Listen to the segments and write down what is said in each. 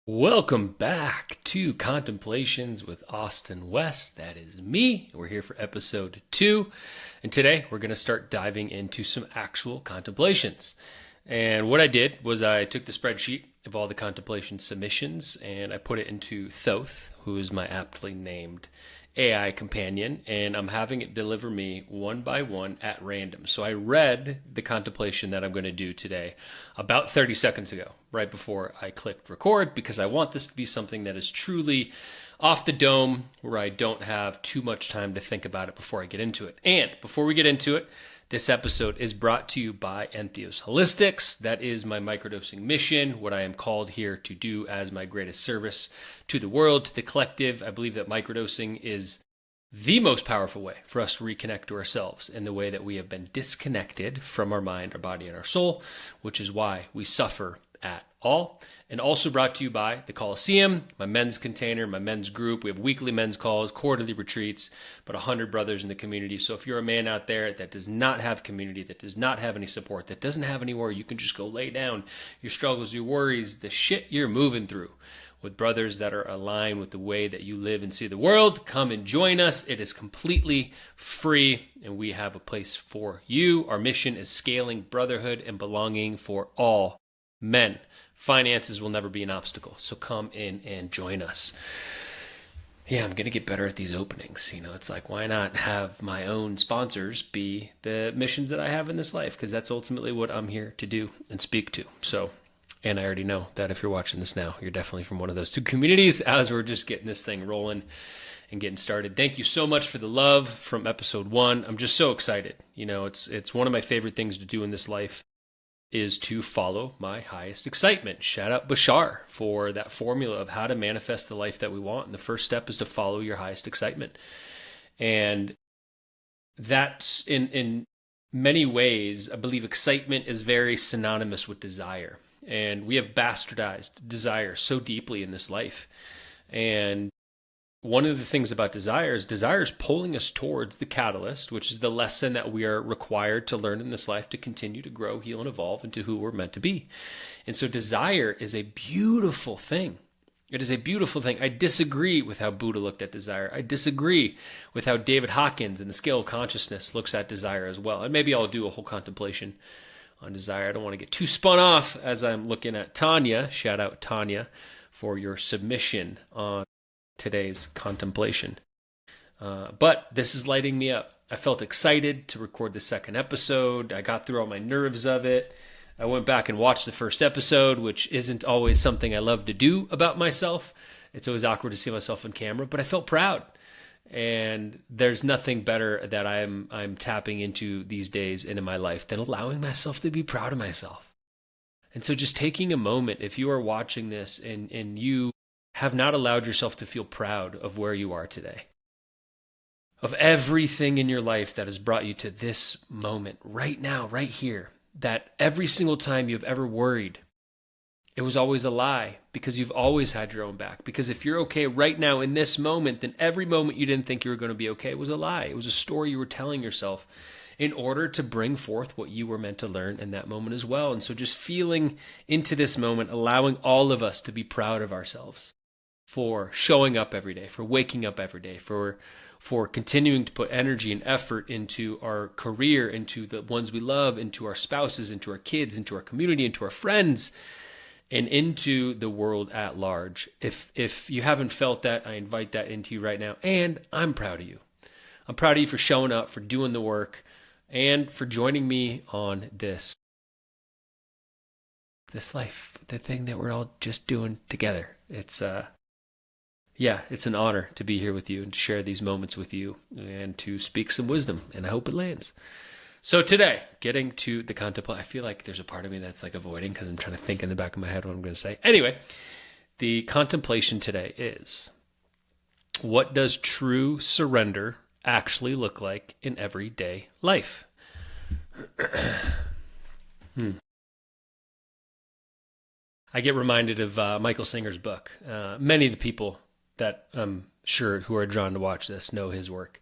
Welcome back to Contemplations with Austin West. That is me. We're here for episode 2. And today we're going to start diving into some actual contemplations. And what I did was I took the spreadsheet of all the contemplation submissions and I put it into Thoth, who is my aptly named AI companion, and I'm having it deliver me one by one at random. So I read the contemplation that I'm going to do today about 30 seconds ago, right before I clicked record, because I want this to be something that is truly off the dome, where I don't have too much time to think about it before I get into it. And before we get into it, this episode is brought to you by Entheos Holistics. That is my microdosing mission, what I am called here to do as my greatest service to the world, to the collective. I believe that microdosing is the most powerful way for us to reconnect to ourselves in the way that we have been disconnected from our mind, our body, and our soul, which is why we suffer at all. And also brought to you by the Coliseum, my men's container, my men's group. We have weekly men's calls, quarterly retreats, about 100 brothers in the community. So if you're a man out there that does not have community, that does not have any support, that doesn't have anywhere you can just go lay down your struggles, your worries, the shit you're moving through, with brothers that are aligned with the way that you live and see the world, come and join us. It is completely free, and we have a place for you. Our mission is scaling brotherhood and belonging for all men. Finances will never be an obstacle, so come in and join us. Yeah, I'm going to get better at these openings. It's like, why not have my own sponsors be the missions that I have in this life? Because that's ultimately what I'm here to do and speak to. So, and I already know that if you're watching this now, you're definitely from one of those two communities as we're just getting this thing rolling and getting started. Thank you so much for the love from episode 1. I'm just so excited. It's one of my favorite things to do in this life is to follow my highest excitement. Shout out Bashar for that formula of how to manifest the life that we want. And the first step is to follow your highest excitement. And that's in many ways, I believe excitement is very synonymous with desire. And we have bastardized desire so deeply in this life. And one of the things about desire is pulling us towards the catalyst, which is the lesson that we are required to learn in this life to continue to grow, heal, and evolve into who we're meant to be. And so desire is a beautiful thing. It is a beautiful thing. I disagree with how Buddha looked at desire. I disagree with how David Hawkins and the scale of consciousness looks at desire as well. And maybe I'll do a whole contemplation on desire. I don't want to get too spun off as I'm looking at Tanya. Shout out Tanya for your submission on today's contemplation. But this is lighting me up. I felt excited to record the second episode. I got through all my nerves of it. I went back and watched the first episode, which isn't always something I love to do about myself. It's always awkward to see myself on camera, but I felt proud. And there's nothing better that I'm tapping into these days into my life than allowing myself to be proud of myself. And so just taking a moment, if you are watching this and you have not allowed yourself to feel proud of where you are today, of everything in your life that has brought you to this moment, right now, right here, that every single time you've ever worried, it was always a lie, because you've always had your own back. Because if you're okay right now in this moment, then every moment you didn't think you were going to be okay was a lie. It was a story you were telling yourself in order to bring forth what you were meant to learn in that moment as well. And so just feeling into this moment, allowing all of us to be proud of ourselves for showing up every day, for waking up every day, for continuing to put energy and effort into our career, into the ones we love, into our spouses, into our kids, into our community, into our friends, and into the world at large. If you haven't felt that, I invite that into you right now. And I'm proud of you. I'm proud of you for showing up, for doing the work, and for joining me on this life, the thing that we're all just doing together. It's an honor to be here with you and to share these moments with you and to speak some wisdom, and I hope it lands. So today, getting to the contemplation, I feel like there's a part of me that's like avoiding because I'm trying to think in the back of my head what I'm going to say. Anyway, the contemplation today is, what does true surrender actually look like in everyday life? I get reminded of Michael Singer's book. Many of the people that I'm sure who are drawn to watch this know his work.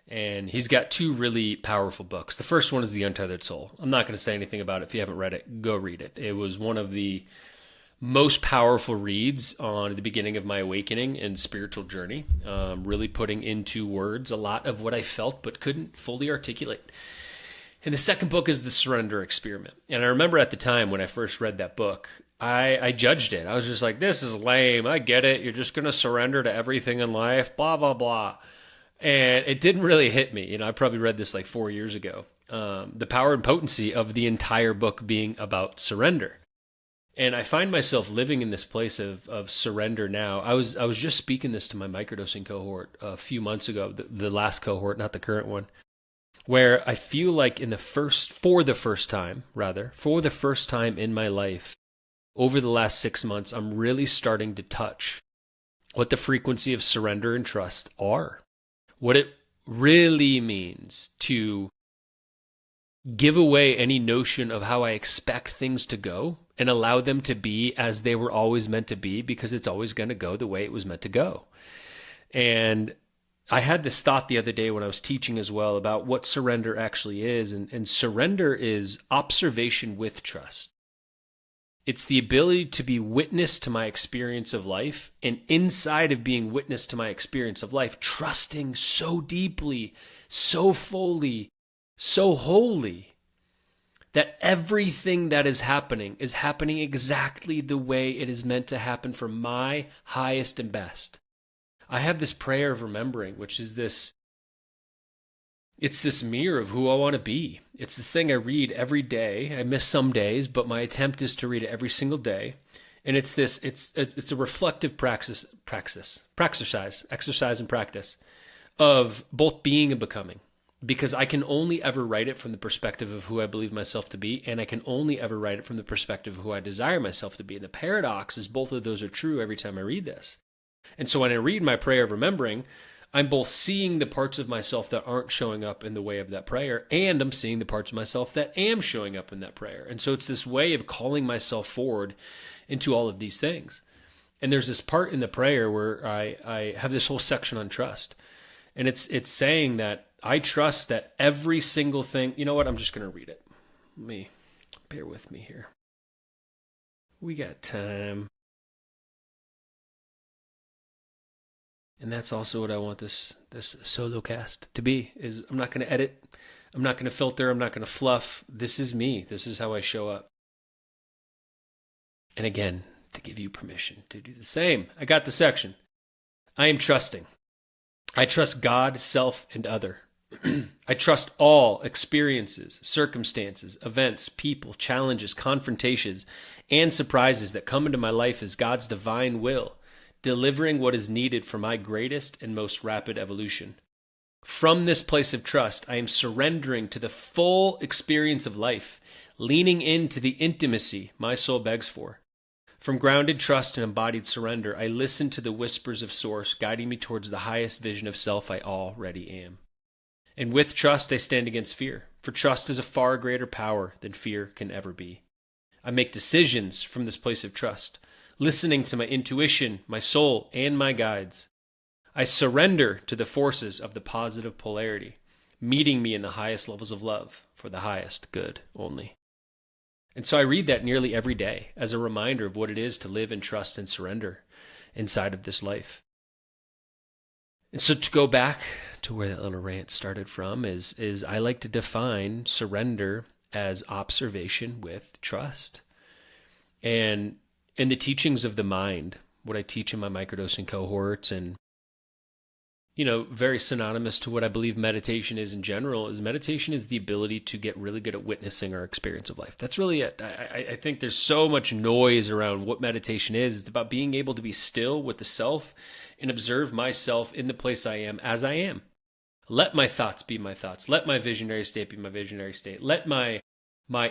And he's got 2 really powerful books. The first one is The Untethered Soul. I'm not going to say anything about it. If you haven't read it, go read it. It was one of the most powerful reads on the beginning of my awakening and spiritual journey, really putting into words a lot of what I felt but couldn't fully articulate. And the second book is The Surrender Experiment. And I remember at the time when I first read that book, I judged it. I was just like, this is lame. I get it. You're just going to surrender to everything in life, blah, blah, blah. And it didn't really hit me. I probably read this like 4 years ago. The power and potency of the entire book being about surrender. And I find myself living in this place of surrender now. I was just speaking this to my microdosing cohort a few months ago, the last cohort, not the current one, where I feel like for the first time in my life, over the last 6 months, I'm really starting to touch what the frequency of surrender and trust are. What it really means to give away any notion of how I expect things to go and allow them to be as they were always meant to be, because it's always going to go the way it was meant to go. And I had this thought the other day when I was teaching as well about what surrender actually is. And surrender is observation with trust. It's the ability to be witness to my experience of life, and inside of being witness to my experience of life, trusting so deeply, so fully, so wholly, that everything that is happening exactly the way it is meant to happen for my highest and best. I have this prayer of remembering, which is it's this mirror of who I want to be. It's the thing I read every day. I miss some days, but my attempt is to read it every single day. And it's a reflective exercise and practice of both being and becoming. Because I can only ever write it from the perspective of who I believe myself to be, and I can only ever write it from the perspective of who I desire myself to be. And the paradox is both of those are true every time I read this. And so when I read my prayer of remembering, I'm both seeing the parts of myself that aren't showing up in the way of that prayer, and I'm seeing the parts of myself that am showing up in that prayer. And so it's this way of calling myself forward into all of these things. And there's this part in the prayer where I have this whole section on trust. And it's saying that I trust that every single thing, you know what, I'm just going to read it. Bear with me here. We got time. And that's also what I want this solo cast to be, is I'm not going to edit. I'm not going to filter. I'm not going to fluff. This is me. This is how I show up. And again, to give you permission to do the same. I got the section. I am trusting. I trust God, self, and other. I trust all experiences, circumstances, events, people, challenges, confrontations, and surprises that come into my life as God's divine will, delivering what is needed for my greatest and most rapid evolution. From this place of trust, I am surrendering to the full experience of life, leaning into the intimacy my soul begs for. From grounded trust and embodied surrender, I listen to the whispers of Source, guiding me towards the highest vision of self I already am. And with trust, I stand against fear, for trust is a far greater power than fear can ever be. I make decisions from this place of trust, listening to my intuition, my soul, and my guides. I surrender to the forces of the positive polarity, meeting me in the highest levels of love for the highest good only. And so I read that nearly every day as a reminder of what it is to live in trust and surrender inside of this life. And so to go back to where that little rant started from is I like to define surrender as observation with trust. And in the teachings of the mind, what I teach in my microdosing cohorts, and very synonymous to what I believe meditation is in general, is meditation is the ability to get really good at witnessing our experience of life. That's really it. I think there's so much noise around what meditation is. It's about being able to be still with the self and observe myself in the place I am as I am. Let my thoughts be my thoughts. Let my visionary state be my visionary state. Let my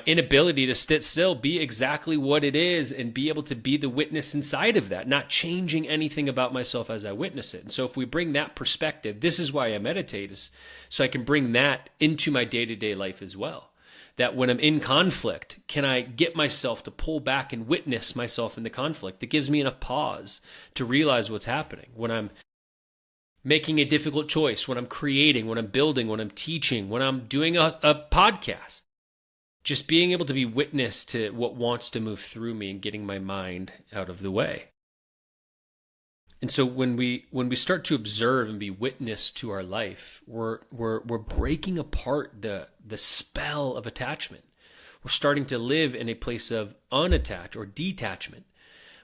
inability to sit still be exactly what it is, and be able to be the witness inside of that, not changing anything about myself as I witness it. And so if we bring that perspective, this is why I meditate, is so I can bring that into my day-to-day life as well. That when I'm in conflict, can I get myself to pull back and witness myself in the conflict? That gives me enough pause to realize what's happening. When I'm making a difficult choice, when I'm creating, when I'm building, when I'm teaching, when I'm doing a podcast, just being able to be witness to what wants to move through me and getting my mind out of the way. And so when we start to observe and be witness to our life, we're breaking apart the spell of attachment. We're starting to live in a place of unattach or detachment,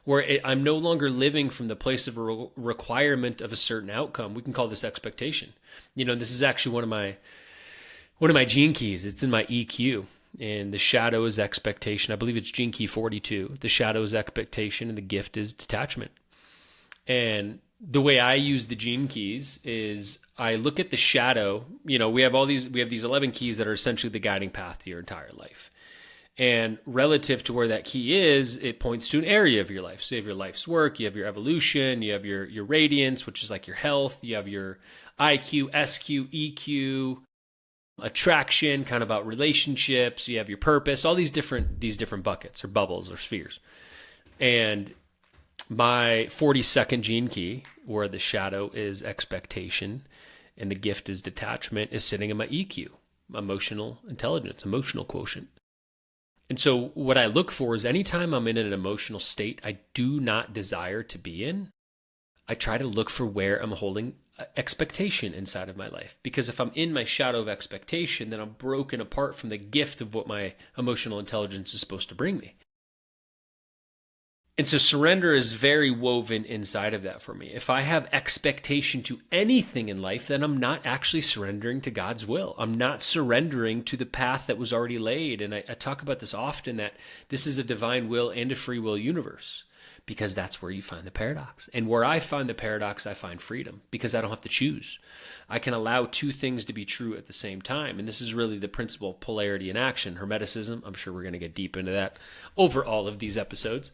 where I'm no longer living from the place of a requirement of a certain outcome. We can call this expectation. This is actually one of my gene keys. It's in my EQ. And the shadow is expectation. I believe it's gene key 42. The shadow is expectation and the gift is detachment. And the way I use the gene keys is I look at the shadow. We have these 11 keys that are essentially the guiding path to your entire life. And relative to where that key is, it points to an area of your life. So you have your life's work, you have your evolution, you have your radiance, which is like your health, you have your IQ, SQ, EQ, attraction, kind of about relationships, you have your purpose, all these different buckets or bubbles or spheres. And my 42nd gene key, where the shadow is expectation and the gift is detachment, is sitting in my EQ, emotional intelligence, emotional quotient. And so what I look for is anytime I'm in an emotional state I do not desire to be in, I try to look for where I'm holding expectation inside of my life. Because if I'm in my shadow of expectation, then I'm broken apart from the gift of what my emotional intelligence is supposed to bring me. And so surrender is very woven inside of that for me. If I have expectation to anything in life, then I'm not actually surrendering to God's will. I'm not surrendering to the path that was already laid. And I talk about this often, that this is a divine will and a free will universe, because that's where you find the paradox. And where I find the paradox, I find freedom, because I don't have to choose. I can allow two things to be true at the same time. And this is really the principle of polarity in action, Hermeticism. I'm sure we're going to get deep into that over all of these episodes.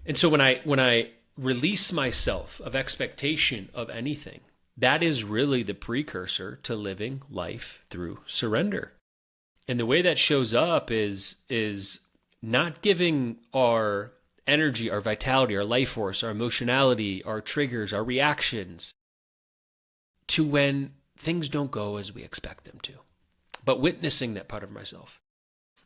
And so when I release myself of expectation of anything, that is really the precursor to living life through surrender. And the way that shows up is not giving our energy, our vitality, our life force, our emotionality, our triggers, our reactions to when things don't go as we expect them to, but witnessing that part of myself.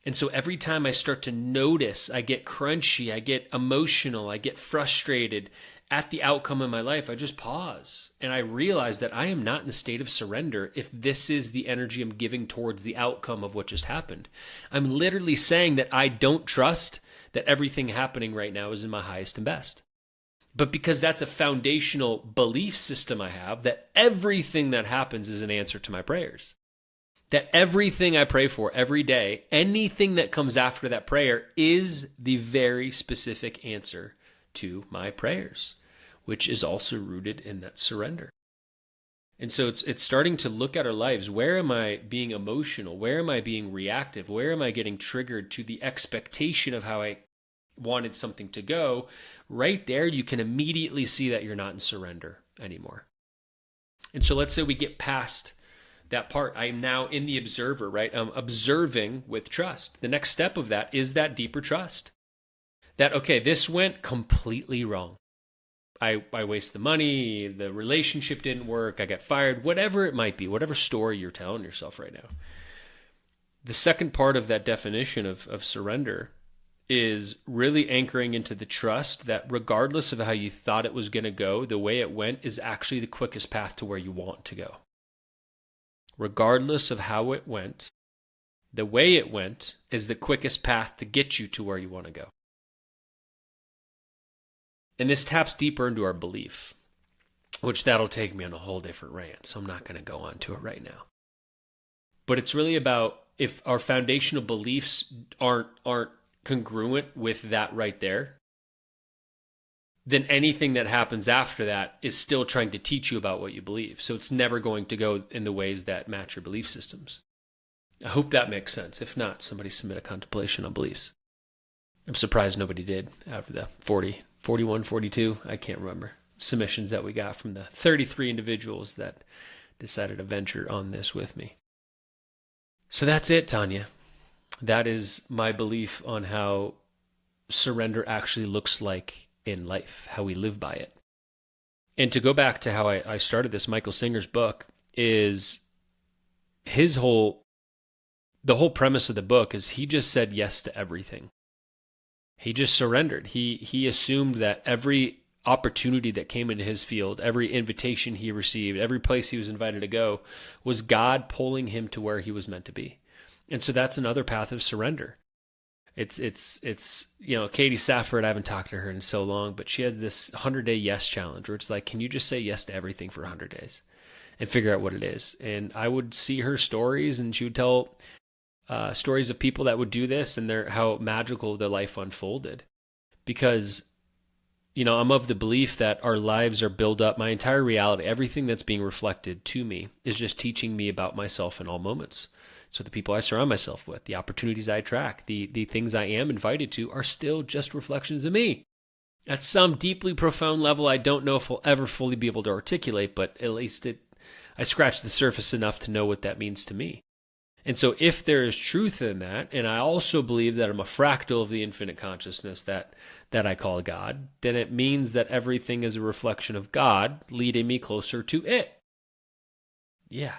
And so every time I start to notice, I get crunchy, I get emotional, I get frustrated at the outcome of my life, I just pause and I realize that I am not in the state of surrender if this is the energy I'm giving towards the outcome of what just happened. I'm literally saying that I don't trust that everything happening right now is in my highest and best. But because that's a foundational belief system I have, that everything that happens is an answer to my prayers. That everything I pray for every day, anything that comes after that prayer is the very specific answer to my prayers, which is also rooted in that surrender. And so it's starting to look at our lives. Where am I being emotional? Where am I being reactive? Where am I getting triggered to the expectation of how I wanted something to go? Right there, you can immediately see that you're not in surrender anymore. And so let's say we get past that part. I'm now in the observer, right? I'm observing with trust. The next step of that is that deeper trust. That, okay, this went completely wrong. I wasted the money, the relationship didn't work, I got fired, whatever it might be, whatever story you're telling yourself right now. The second part of that definition of surrender is really anchoring into the trust that regardless of how you thought it was going to go, the way it went is actually the quickest path to where you want to go. Regardless of how it went, the way it went is the quickest path to get you to where you want to go. And this taps deeper into our belief, which that'll take me on a whole different rant, so I'm not going to go on to it right now. But it's really about, if our foundational beliefs aren't congruent with that right there, then anything that happens after that is still trying to teach you about what you believe. So it's never going to go in the ways that match your belief systems. I hope that makes sense. If not, somebody submit a contemplation on beliefs. I'm surprised nobody did after the 40, 41, 42, I can't remember, submissions that we got from the 33 individuals that decided to venture on this with me. So that's it, Tanya. That is my belief on how surrender actually looks like in life, how we live by it. And to go back to how I started this, Michael Singer's book is his whole the whole premise of the book is he just said yes to everything. He just surrendered. He assumed that every opportunity that came into his field, every invitation he received, every place he was invited to go, was God pulling him to where he was meant to be. And so that's another path of surrender. It's Katie Safford, I haven't talked to her in so long, but she had this 100-day yes challenge where it's like, can you just say yes to everything for 100 days and figure out what it is? And I would see her stories, and she would tell stories of people that would do this and how magical their life unfolded. Because, I'm of the belief that our lives are built up. My entire reality, everything that's being reflected to me is just teaching me about myself in all moments. So the people I surround myself with, the opportunities I attract, the things I am invited to are still just reflections of me. At some deeply profound level, I don't know if we'll ever fully be able to articulate, but at least I scratched the surface enough to know what that means to me. And so if there is truth in that, and I also believe that I'm a fractal of the infinite consciousness that I call God, then it means that everything is a reflection of God leading me closer to it. Yeah.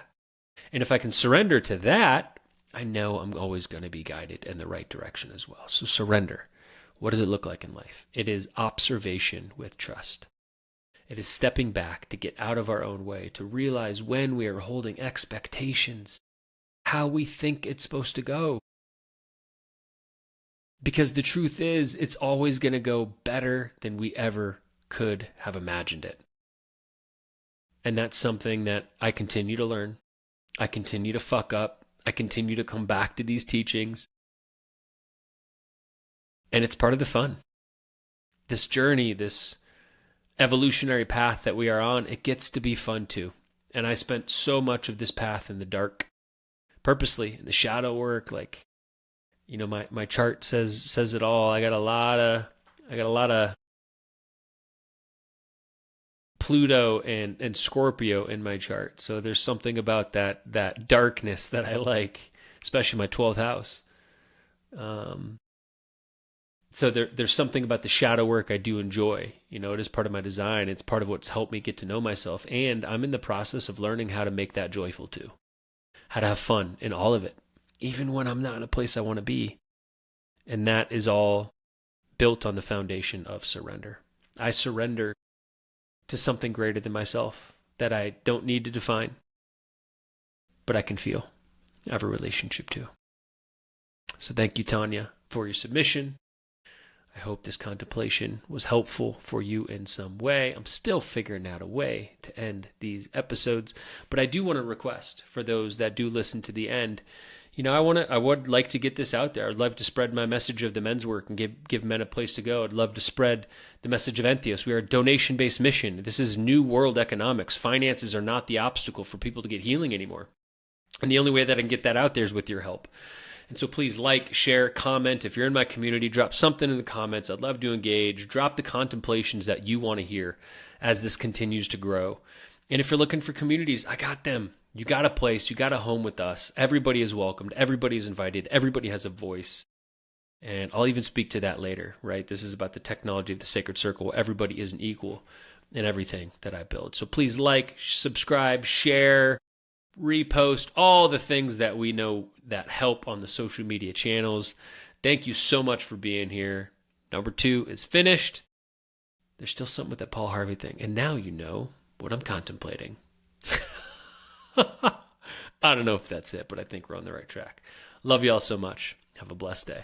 And if I can surrender to that, I know I'm always going to be guided in the right direction as well. So surrender. What does it look like in life? It is observation with trust. It is stepping back to get out of our own way, to realize when we are holding expectations, how we think it's supposed to go. Because the truth is, it's always going to go better than we ever could have imagined it. And that's something that I continue to learn. I continue to fuck up. I continue to come back to these teachings. And it's part of the fun. This journey, this evolutionary path that we are on, it gets to be fun too. And I spent so much of this path in the dark, purposely, in the shadow work. Like, my chart says it all. I got a lot of Pluto and Scorpio in my chart. So there's something about that darkness that I like, especially my 12th house. So there's something about the shadow work I do enjoy. It is part of my design. It's part of what's helped me get to know myself. And I'm in the process of learning how to make that joyful too. How to have fun in all of it, even when I'm not in a place I want to be. And that is all built on the foundation of surrender. I surrender to something greater than myself that I don't need to define, but I can feel, I have a relationship to. So thank you, Tanya, for your submission. I hope this contemplation was helpful for you in some way. I'm still figuring out a way to end these episodes, but I do want to request for those that do listen to the end, I would like to get this out there. I'd love to spread my message of the men's work and give men a place to go. I'd love to spread the message of Entheos. We are a donation-based mission. This is new world economics. Finances are not the obstacle for people to get healing anymore. And the only way that I can get that out there is with your help. And so please like, share, comment. If you're in my community, drop something in the comments. I'd love to engage. Drop the contemplations that you want to hear as this continues to grow. And if you're looking for communities, I got them. You got a place. You got a home with us. Everybody is welcomed. Everybody is invited. Everybody has a voice. And I'll even speak to that later, right? This is about the technology of the sacred circle. Everybody isn't equal in everything that I build. So please like, subscribe, share, repost, all the things that we know that help on the social media channels. Thank you so much for being here. Number 2 is finished. There's still something with that Paul Harvey thing. And now you know what I'm contemplating. I don't know if that's it, but I think we're on the right track. Love you all so much. Have a blessed day.